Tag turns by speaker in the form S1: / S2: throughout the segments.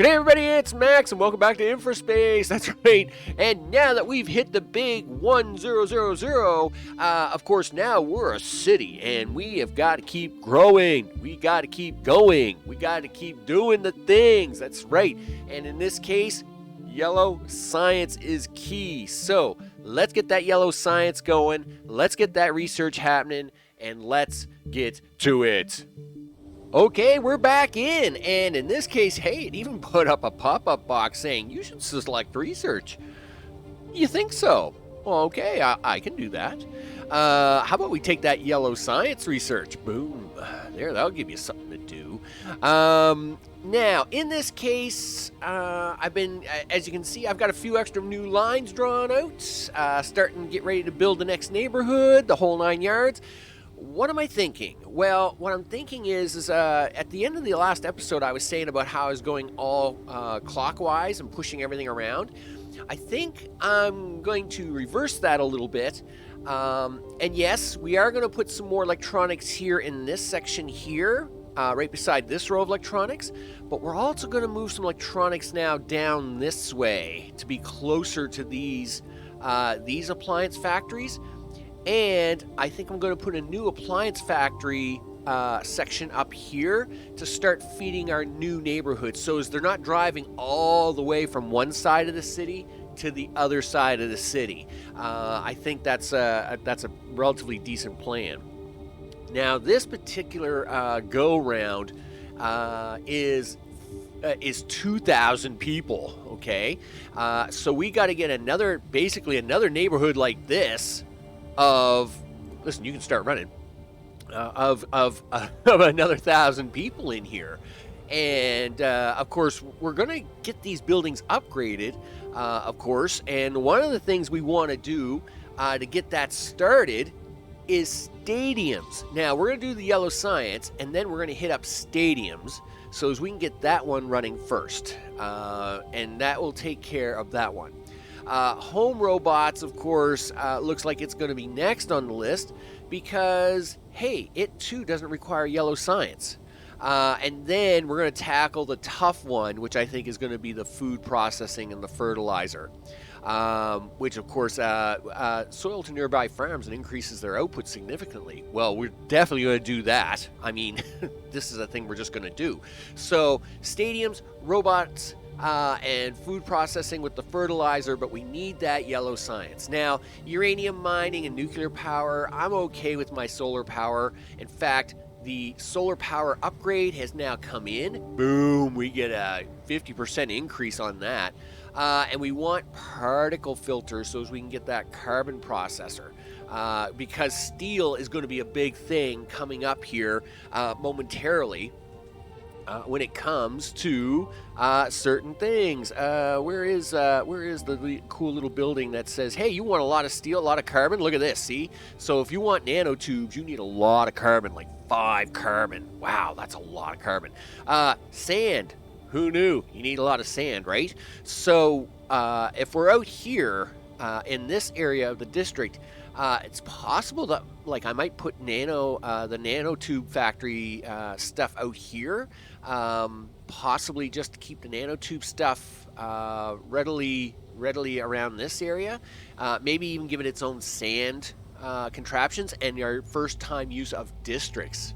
S1: Good day, everybody, it's Max, and welcome back to InfraSpace. That's right, and now that we've hit the big 1000, of course, now we're a city, and we have got to keep growing. We got to keep going. We got to keep doing the things. That's right, and in this case, yellow science is key. So let's get that yellow science going. Let's get that research happening, and let's get to it. Okay, we're back in, and in this case, hey, it even put up a pop-up box saying you should select research. You think so? Well, okay, I can do that. How about we take that yellow science research? Boom. There, that'll give you something to do. Now, in this case, as you can see, I've got a few extra new lines drawn out, starting to get ready to build the next neighborhood, the whole 9 yards. What am I thinking? Well, what I'm thinking is at the end of the last episode, I was saying about how I was going all clockwise and pushing everything around. I think I'm going to reverse that a little bit. And yes, we are going to put some more electronics here in this section here, right beside this row of electronics. But we're also going to move some electronics now down this way to be closer to these appliance factories. And I think I'm going to put a new appliance factory section up here to start feeding our new neighborhood. So as they're not driving all the way from one side of the city to the other side of the city. I think that's a relatively decent plan. Now this particular go round is 2,000 people. Okay, so we got to get basically another neighborhood like this. Listen, you can start running. Of another 1,000 people in here, and of course we're gonna get these buildings upgraded, of course. And one of the things we want to do to get that started is stadiums. Now we're gonna do the yellow science, and then we're gonna hit up stadiums, so as we can get that one running first, and that will take care of that one. Home robots, of course, looks like it's going to be next on the list because, hey, it too doesn't require yellow science. And then we're going to tackle the tough one, which I think is going to be the food processing and the fertilizer, which, of course, soil to nearby farms and increases their output significantly. Well, we're definitely going to do that. I mean, this is a thing we're just going to do. So stadiums, robots, and food processing with the fertilizer, but we need that yellow science. Now, uranium mining and nuclear power, I'm okay with my solar power. In fact, the solar power upgrade has now come in. Boom, we get a 50% increase on that. And we want particle filters so as we can get that carbon processor. Because steel is going to be a big thing coming up here momentarily. When it comes to certain things. Where is the cool little building that says, hey, you want a lot of steel, a lot of carbon? Look at this, see? So if you want nanotubes, you need a lot of carbon, like 5 carbon. Wow, that's a lot of carbon. Sand. Who knew? You need a lot of sand, right? So if we're out here in this area of the district, it's possible that, like, I might put the nanotube factory stuff out here, possibly just to keep the nanotube stuff readily around this area. Maybe even give it its own sand contraptions and our first time use of districts.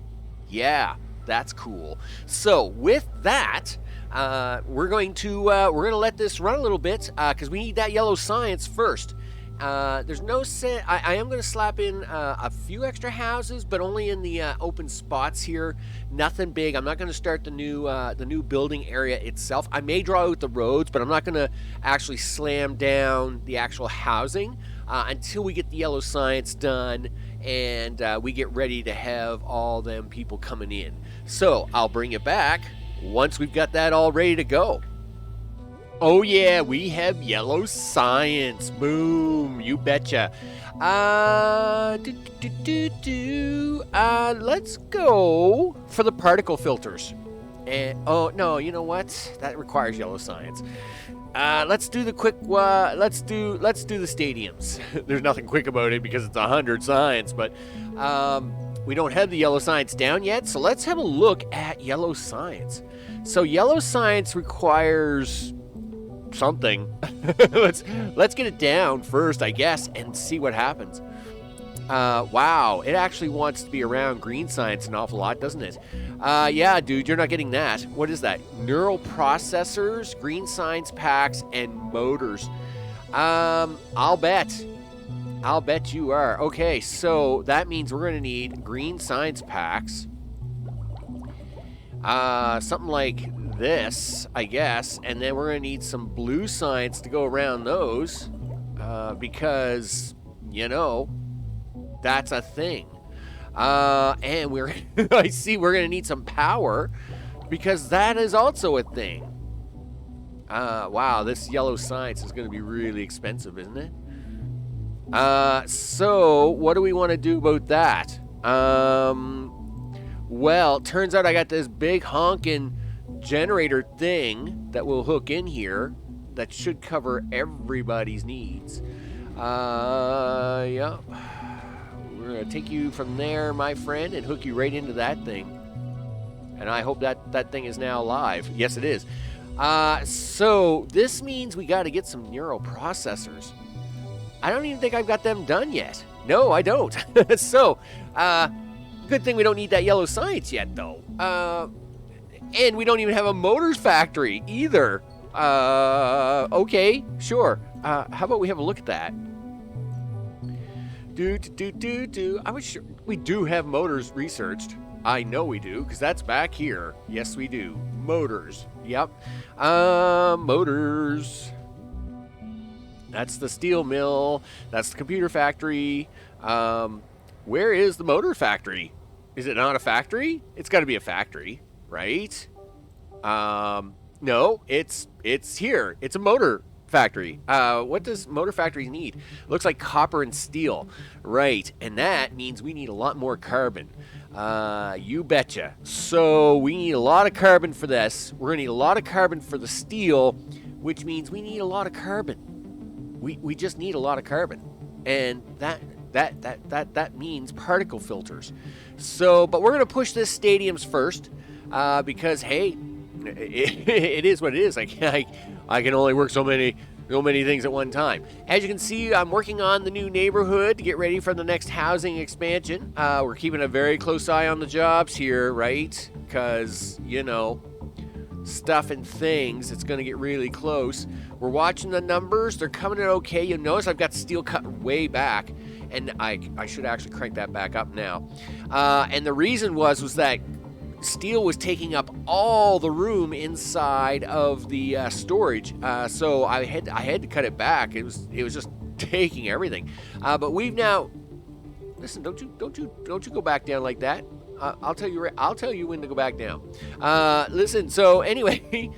S1: Yeah, that's cool. So with that, we're going to let this run a little bit because we need that yellow science first. There's no sense. I am going to slap in a few extra houses, but only in the open spots here. Nothing big. I'm not going to start the new building area itself. I may draw out the roads, but I'm not going to actually slam down the actual housing until we get the yellow science done and we get ready to have all them people coming in. So I'll bring it back once we've got that all ready to go. Oh yeah, we have yellow science. Boom, you betcha. Let's go for the particle filters. And oh no, you know what? That requires yellow science. Let's do the quick. Let's do the stadiums. There's nothing quick about it because it's 100 science, but we don't have the yellow science down yet. So let's have a look at yellow science. So yellow science requires something. let's get it down first, I guess, and see what happens. Wow, it actually wants to be around green science an awful lot, doesn't it? Yeah, dude, you're not getting that. What is that? Neural processors, green science packs, and motors. I'll bet you are. Okay, so that means we're going to need green science packs. Something like this, I guess. And then we're going to need some blue science to go around those. Because, you know, that's a thing. And I see we're going to need some power. Because that is also a thing. Wow, this yellow science is going to be really expensive, isn't it? So what do we want to do about that? Well, it turns out I got this big honking generator thing that will hook in here that should cover everybody's needs. Yeah. We're going to take you from there, my friend, and hook you right into that thing. And I hope that thing is now live. Yes, it is. So this means we got to get some neural processors. I don't even think I've got them done yet. No, I don't. So, good thing we don't need that yellow science yet, though. And we don't even have a motors factory either. Okay, sure. How about we have a look at that? I was sure we do have motors researched. I know we do, because that's back here. Yes, we do. Motors. Yep. Motors. That's the steel mill. That's the computer factory. Where is the motor factory? Is it not a factory? It's got to be a factory, right? No, it's here. It's a motor factory. What does motor factories need? Looks like copper and steel. Right, and that means we need a lot more carbon. You betcha. So we need a lot of carbon for this. We're going to need a lot of carbon for the steel, which means we need a lot of carbon. We just need a lot of carbon. And that means particle filters. So, but we're going to push this stadiums first because, hey, it is what it is. I can only work so many things at one time. As you can see, I'm working on the new neighborhood to get ready for the next housing expansion. We're keeping a very close eye on the jobs here, right? Because, you know, stuff and things, it's going to get really close. We're watching the numbers. They're coming in okay. You'll notice I've got steel cut way back, and I should actually crank that back up now. And the reason was that steel was taking up all the room inside of the storage, so I had to cut it back. It was just taking everything. But we've now, listen, don't you go back down like that. I'll tell you when to go back down. Listen. So anyway,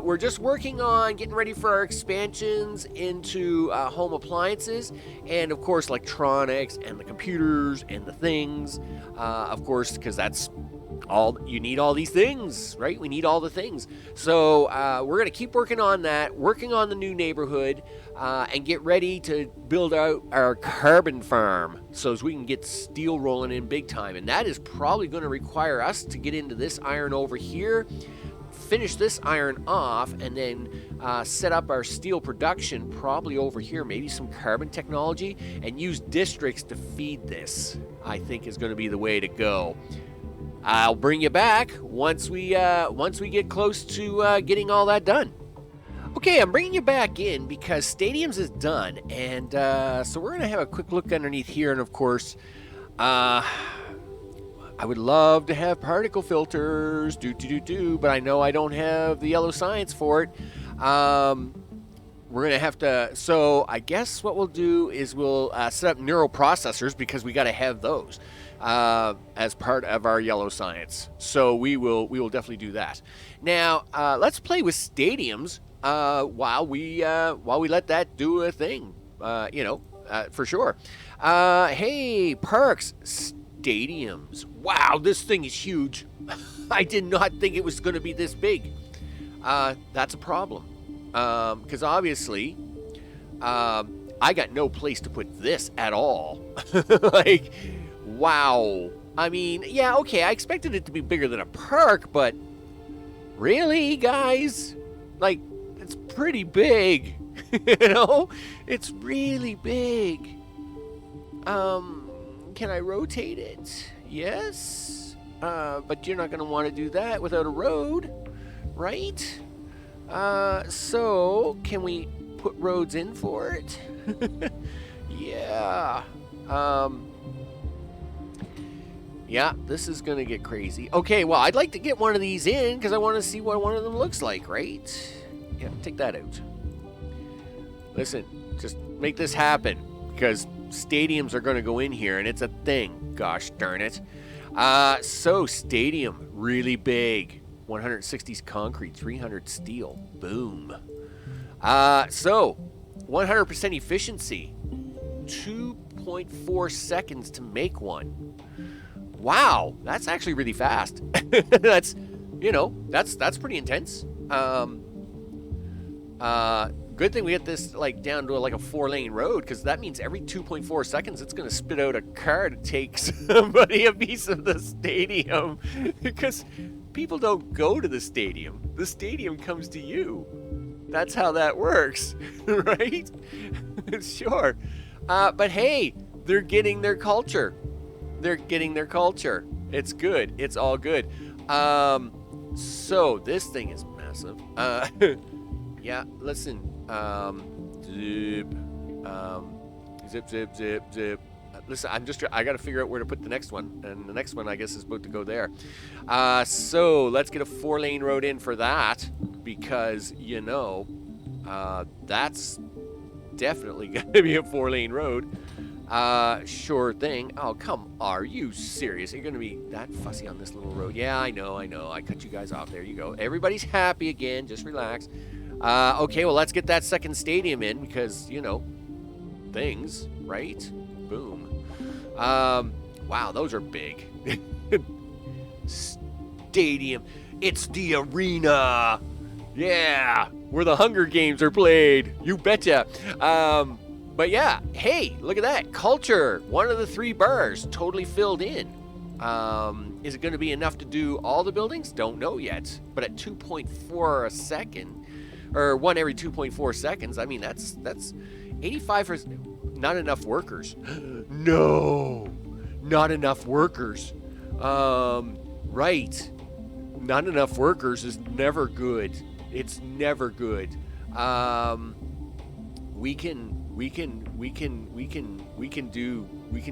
S1: we're just working on getting ready for our expansions into home appliances, and of course electronics and the computers and the things. Of course, because that's all you need. All these things, right? We need all the things. So we're gonna keep working on that, working on the new neighborhood, and get ready to build out our carbon farm so as we can get steel rolling in big time. And that is probably going to require us to get into this iron over here, finish this iron off, and then set up our steel production probably over here, maybe some carbon technology, and use districts to feed this. I think is going to be the way to go. I'll bring you back once we get close to getting all that done. Okay, I'm bringing you back in because Stadiums is done, and so we're going to have a quick look underneath here, and of course, I would love to have particle filters, but I know I don't have the yellow science for it. We're going to have to, so I guess what we'll do is we'll set up neural processors because we got to have those as part of our yellow science. So we will definitely do that. Now, let's play with Stadiums. While we let that do a thing, for sure. Hey, parks, stadiums. Wow, this thing is huge. I did not think it was going to be this big. That's a problem. Because obviously, I got no place to put this at all. Like, wow. I mean, yeah, okay, I expected it to be bigger than a park, but Really, guys? Like, it's pretty big. You know? It's really big. Can I rotate it? Yes. But you're not going to want to do that without a road, right? So can we put roads in for it? Yeah. Yeah, this is going to get crazy. Okay, well, I'd like to get one of these in because I want to see what one of them looks like, right? Yeah, take that out. Listen, just make this happen because stadiums are going to go in here and it's a thing. Gosh darn it. So stadium, really big. 160s concrete, 300 steel. Boom. So 100% efficiency. 2.4 seconds to make one. Wow, that's actually really fast. That's, you know, that's pretty intense. Good thing we get this like down to like a 4-lane road because that means every 2.4 seconds it's going to spit out a car to take somebody a piece of the stadium because people don't go to the stadium. The stadium comes to you. That's how that works, right? Sure. But hey, they're getting their culture. They're getting their culture. It's good. It's all good. So this thing is massive. Yeah, listen. Zip. Zip, zip, zip, zip. Listen, I got to figure out where to put the next one. And the next one, I guess, is about to go there. So let's get a 4-lane road in for that. Because, you know, that's definitely going to be a 4-lane road. Sure thing. Oh, come, are you serious? You're going to be that fussy on this little road? Yeah, I know. I cut you guys off. There you go. Everybody's happy again. Just relax. Okay, well, let's get that second stadium in because, you know, things, right? Boom. Wow, those are big. Stadium. It's the arena. Yeah, where the Hunger Games are played. You betcha. But yeah, hey, look at that. Culture, one of the 3 bars, totally filled in. Is it going to be enough to do all the buildings? Don't know yet. But at 2.4 a second, or 1 every 2.4 seconds, I mean, that's 85 for not enough workers. No, not enough workers. Right. Not enough workers is never good. It's never good. We can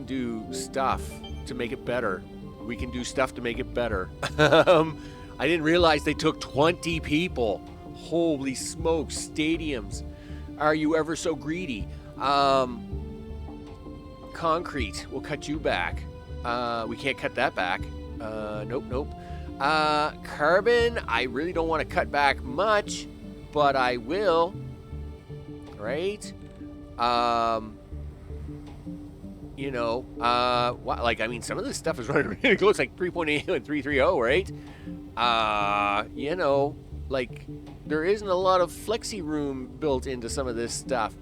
S1: do stuff to make it better. We can do stuff to make it better. I didn't realize they took 20 people. Holy smokes, stadiums. Are you ever so greedy? Concrete, we'll cut you back. We can't cut that back. Nope. Carbon, I really don't want to cut back much, but I will. Right? You know, like, I mean, some of this stuff is running really close, like 3.8 and 330, right? You know, like, there isn't a lot of flexi room built into some of this stuff.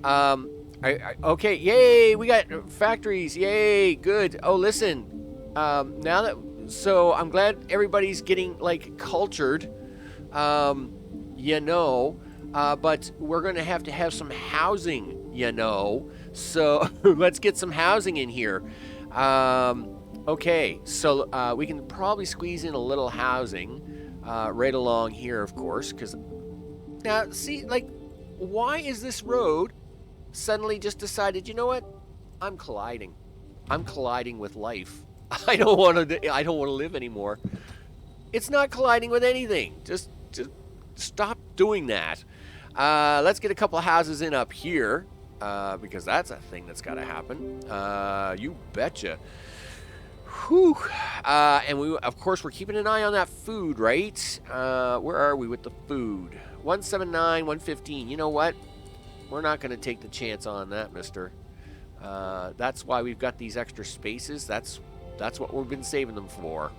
S1: Okay, yay, we got factories, yay, good. Oh, listen, now that, so I'm glad everybody's getting, like, cultured, you know, but we're going to have some housing, you know, so let's get some housing in here. Okay, so we can probably squeeze in a little housing right along here, of course, because now, see, like, why is this road suddenly just decided, you know what, I'm colliding with life. I don't want to live anymore. It's not colliding with anything. Just stop doing that. Let's get a couple of houses in up here, because that's a thing that's got to happen. You betcha. Whew. And we, of course, we're keeping an eye on that food, right? Where are we with the food? 179, 115. You know what? We're not going to take the chance on that, mister. That's why we've got these extra spaces. That's what we've been saving them for.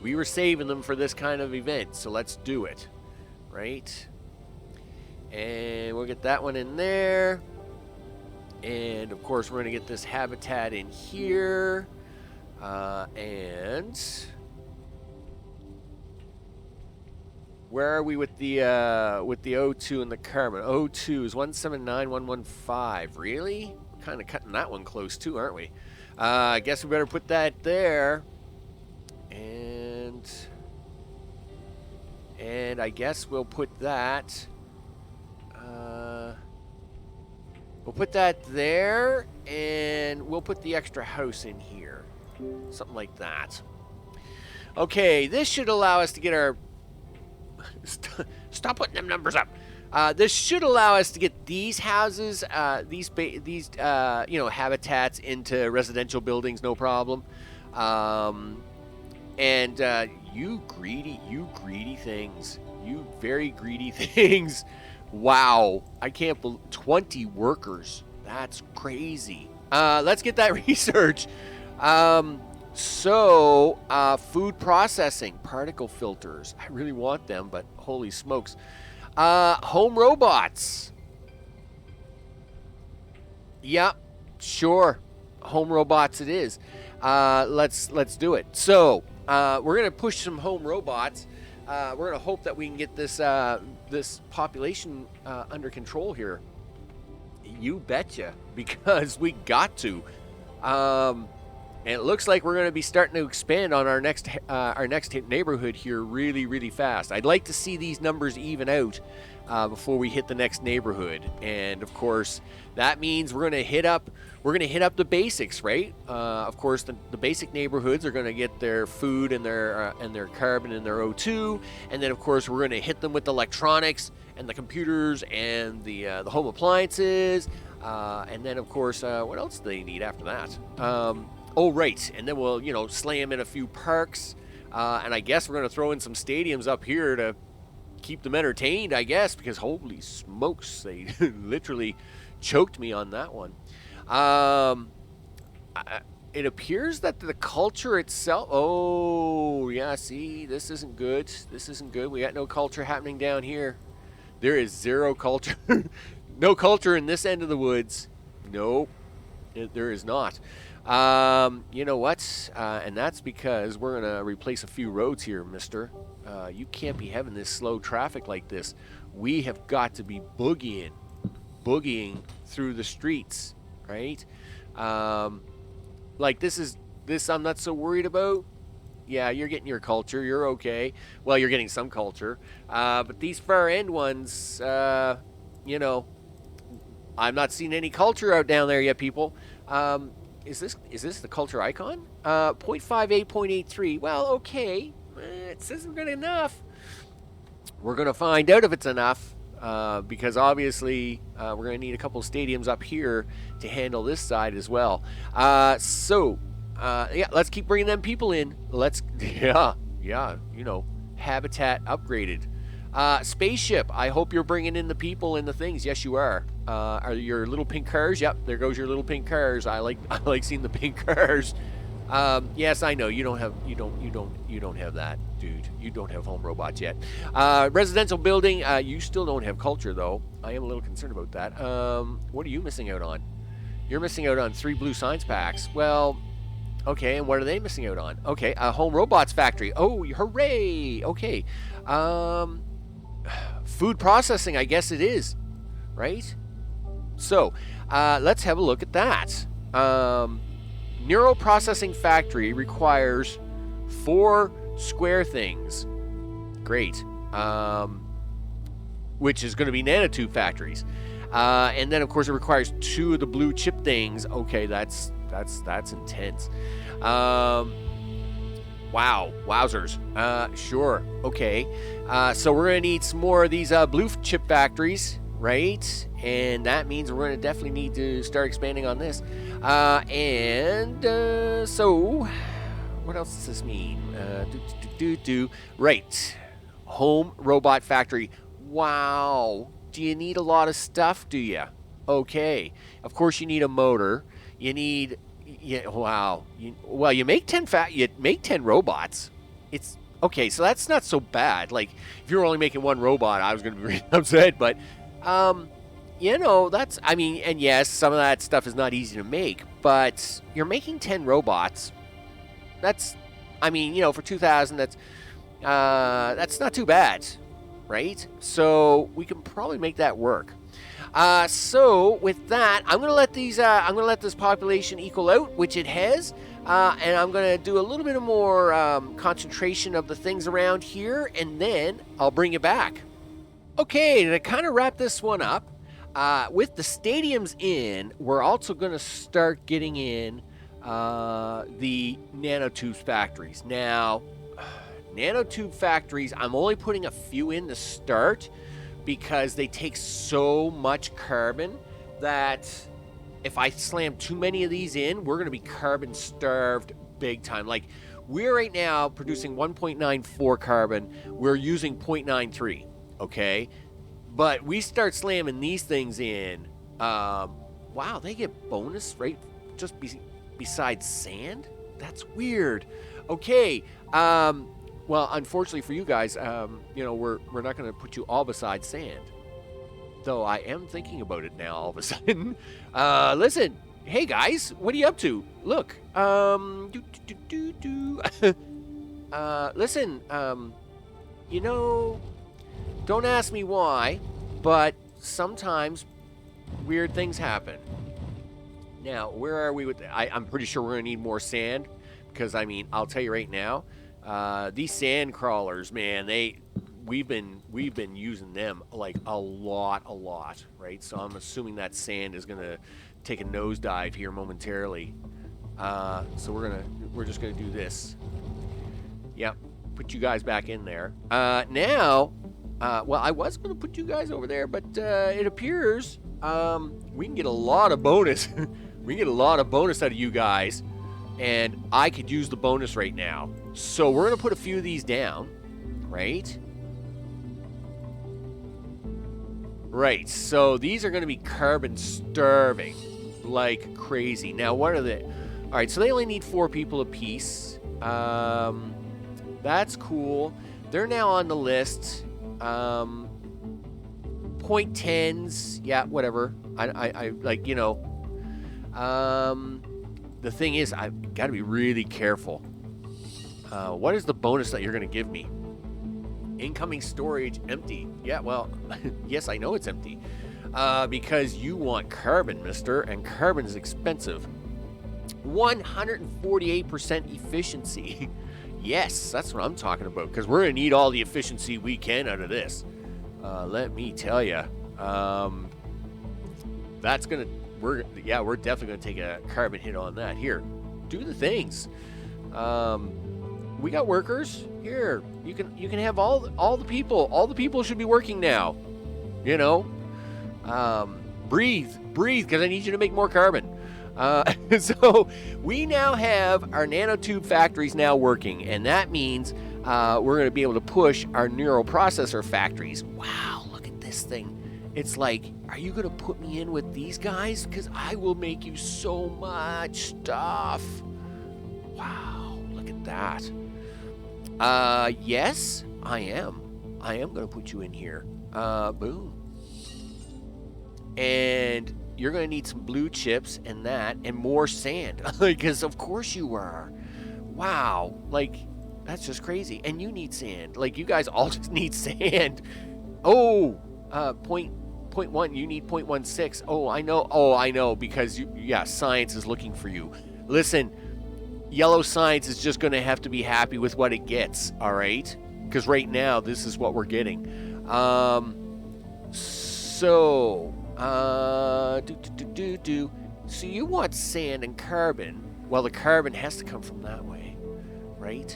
S1: We were saving them for this kind of event, so let's do it. Right? And we'll get that one in there. And, of course, we're going to get this habitat in here. And Where are we with the O2 and the carbon? O2 is 179,115. Really? We're kind of cutting that one close too, aren't we? I guess we better put that there. And I guess we'll put that. We'll put that there, and we'll put the extra house in here. Something like that. Okay, this should allow us to get our... Stop putting them numbers up. This should allow us to get these houses, these habitats into residential buildings, no problem. And you greedy things. You very greedy things. Wow, I can't believe 20 workers. That's crazy. Let's get that research. Food processing, particle filters. I really want them, but holy smokes. Home robots. Yeah, sure. Home robots it is. Let's do it. So, we're gonna push some home robots. We're gonna hope that we can get this this population under control here. You betcha, because we got to. And it looks like we're going to be starting to expand on our next neighborhood here really, really fast. I'd like to see these numbers even out before we hit the next neighborhood. And of course, that means we're going to hit up the basics, right? Of course, the basic neighborhoods are going to get their food and their carbon and their O2, and then of course we're going to hit them with electronics and the computers and the home appliances, and then of course what else do they need after that? Oh, right. And then we'll, slay them in a few parks. And I guess we're going to throw in some stadiums up here to keep them entertained, I guess, because holy smokes, they literally choked me on that one. It appears that the culture itself... Oh, yeah, see, this isn't good. This isn't good. We got no culture happening down here. There is zero culture. No culture in this end of the woods. Nope, there is not. You know what? And that's because we're going to replace a few roads here, mister. You can't be having this slow traffic like this. We have got to be boogieing through the streets, right? Like this I'm not so worried about. Yeah, you're getting your culture. You're okay. Well, you're getting some culture. But these far end ones, I'm not seeing any culture out down there yet, people. Is this the culture icon? 0.58, 0.83. Well, okay. It isn't good enough. We're going to find out if it's enough, because obviously we're going to need a couple of stadiums up here to handle this side as well. Let's keep bringing them people in. Habitat upgraded. Spaceship, I hope you're bringing in the people and the things. Yes, you are. Are your little pink cars? Yep, there goes your little pink cars. I like seeing the pink cars. Yes, I know you don't have that, dude. You don't have home robots yet. Residential building, you still don't have culture though. I am a little concerned about that. What are you missing out on? You're missing out on 3 blue science packs. Well, okay, and what are they missing out on? Okay, home robots factory. Oh, hooray! Okay, food processing, I guess it is, right? So, let's have a look at that. Neural processing factory requires 4 square things. Great. Which is going to be nanotube factories. And then, of course, it requires 2 of the blue chip things. Okay, that's intense. Wow, wowzers. Sure, okay. So we're going to need some more of these blue chip factories, right? And that means we're going to definitely need to start expanding on this. So what else does this mean? Right. Home robot factory. Wow. Do you need a lot of stuff, do you? Okay. Of course you need a motor. You need... Yeah, wow. You make 10 robots. It's okay, so that's not so bad. Like if you're only making 1 robot, I was going to be really upset, but that's and yes, some of that stuff is not easy to make, but you're making 10 robots. That's for 2000 that's not too bad. right? So we can probably make that work. So with that, I'm gonna let this population equal out, which it has, and I'm gonna do a little bit of more concentration of the things around here, and then I'll bring you back. Okay, to kind of wrap this one up, with the stadiums in, we're also gonna start getting in the nanotube factories. Now, nanotube factories, I'm only putting a few in to start, because they take so much carbon that if I slam too many of these in, we're going to be carbon starved big time. Like, we're right now producing 1.94 carbon. We're using 0.93, okay? But we start slamming these things in. Wow, they get bonus, right? Just besides sand? That's weird. Okay, well, unfortunately for you guys, we're not going to put you all beside sand. Though I am thinking about it now all of a sudden. Listen, hey guys, what are you up to? Look, listen, don't ask me why, but sometimes weird things happen. Now, where are we with I'm pretty sure we're going to need more sand, because, I mean, I'll tell you right now, these sand crawlers, man, we've been using them like a lot, right? So I'm assuming that sand is gonna take a nosedive here momentarily. So we're just gonna do this. Yep, put you guys back in there. Now, well, I was gonna put you guys over there, but it appears we can get a lot of bonus. We can get a lot of bonus out of you guys, and I could use the bonus right now. So we're going to put a few of these down, right? Right, so these are going to be carbon starving like crazy. Now, what are they? All right, so they only need 4 people apiece. That's cool. They're now on the list. 0.10s, yeah, whatever. I like, the thing is, I've got to be really careful. What is the bonus that you're going to give me? Incoming storage empty. Yeah, well, yes, I know it's empty. Because you want carbon, mister, and carbon is expensive. 148% efficiency. Yes, that's what I'm talking about, because we're going to need all the efficiency we can out of this. Let me tell you. That's going to... we're definitely going to take a carbon hit on that. Here, do the things. We got workers here. You can have all the people. All the people should be working now. Breathe, because I need you to make more carbon. So we now have our nanotube factories now working, and that means we're going to be able to push our neural processor factories. Wow, look at this thing. It's like, are you going to put me in with these guys? Because I will make you so much stuff. Wow, look at that. Yes, I am. I am going to put you in here. Boom. And you're going to need some blue chips and that, and more sand. Because of course you are. Wow, like, that's just crazy. And you need sand. Like, you guys all just need sand. Oh, 0.1, you need 0.16. Oh, I know, because science is looking for you. Listen, yellow science is just going to have to be happy with what it gets, all right? Because right now, this is what we're getting. So you want sand and carbon. Well, the carbon has to come from that way, right?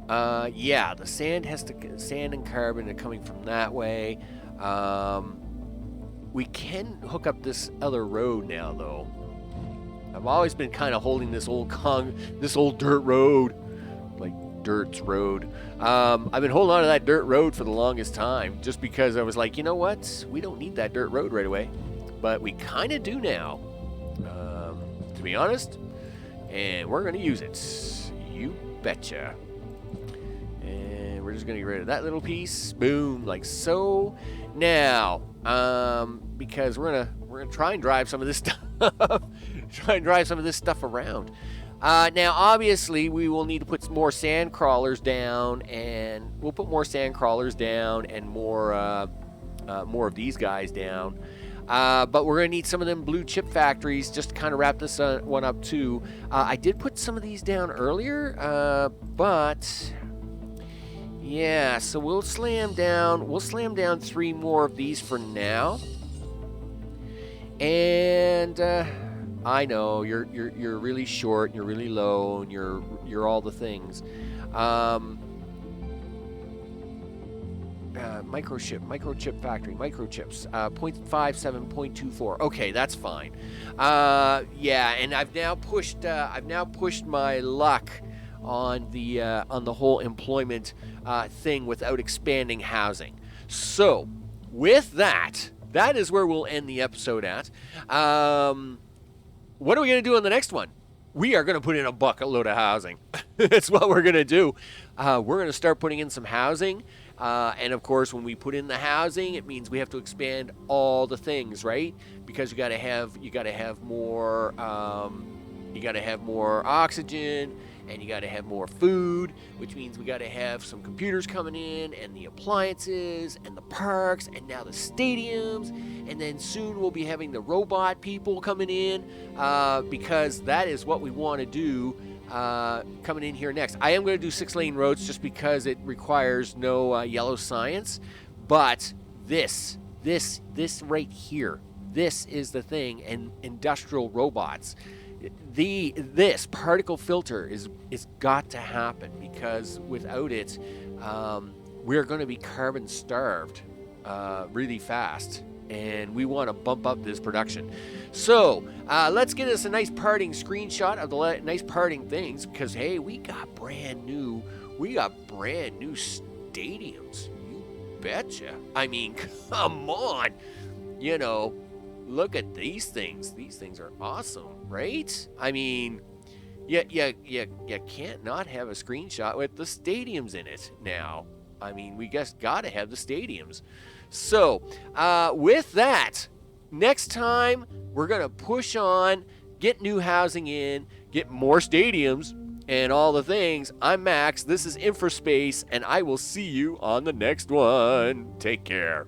S1: The sand and carbon are coming from that way. We can hook up this other road now, though. I've always been kind of holding this old dirt road, like Dirt's Road. I've been holding on to that dirt road for the longest time, just because I was like, you know what? We don't need that dirt road right away, but we kind of do now, to be honest. And we're gonna use it. You betcha. And we're just gonna get rid of that little piece. Boom, like so. Now, because we're gonna try and drive some of this stuff. Try and drive some of this stuff around. Now, obviously, we will need to put some more sand crawlers down, and we'll put more sand crawlers down and more of these guys down. But we're going to need some of them blue chip factories just to kind of wrap this one up, too. I did put some of these down earlier, but... yeah, so we'll slam down 3 more of these for now. And I know you're really short, and you're really low, and you're all the things. Microchip factory, microchips, 0.57, 0.24. Okay, that's fine. Yeah, and I've now pushed my luck on the whole employment thing without expanding housing. So, with that is where we'll end the episode at. What are we going to do on the next one? We are going to put in a bucket load of housing. That's what we're going to do. We're going to start putting in some housing. And of course, when we put in the housing, it means we have to expand all the things, right? Because you got to have more oxygen, and you got to have more food, which means we got to have some computers coming in, and the appliances, and the parks, and now the stadiums, and then soon we'll be having the robot people coming in, because that is what we want to do coming in here next. I am going to do 6-lane roads just because it requires no yellow science, but this right here, this is the thing, and industrial robots. This particle filter is got to happen, because without it, we're going to be carbon starved really fast, and we want to bump up this production. So let's get us a nice parting screenshot of the nice parting things, because hey, we got brand new stadiums. You betcha. I mean, come on, look at these things. These things are awesome, right? I mean, you can't not have a screenshot with the stadiums in it now. I mean, we just got to have the stadiums. So, with that, next time we're going to push on, get new housing in, get more stadiums, and all the things. I'm Max, this is InfraSpace, and I will see you on the next one. Take care.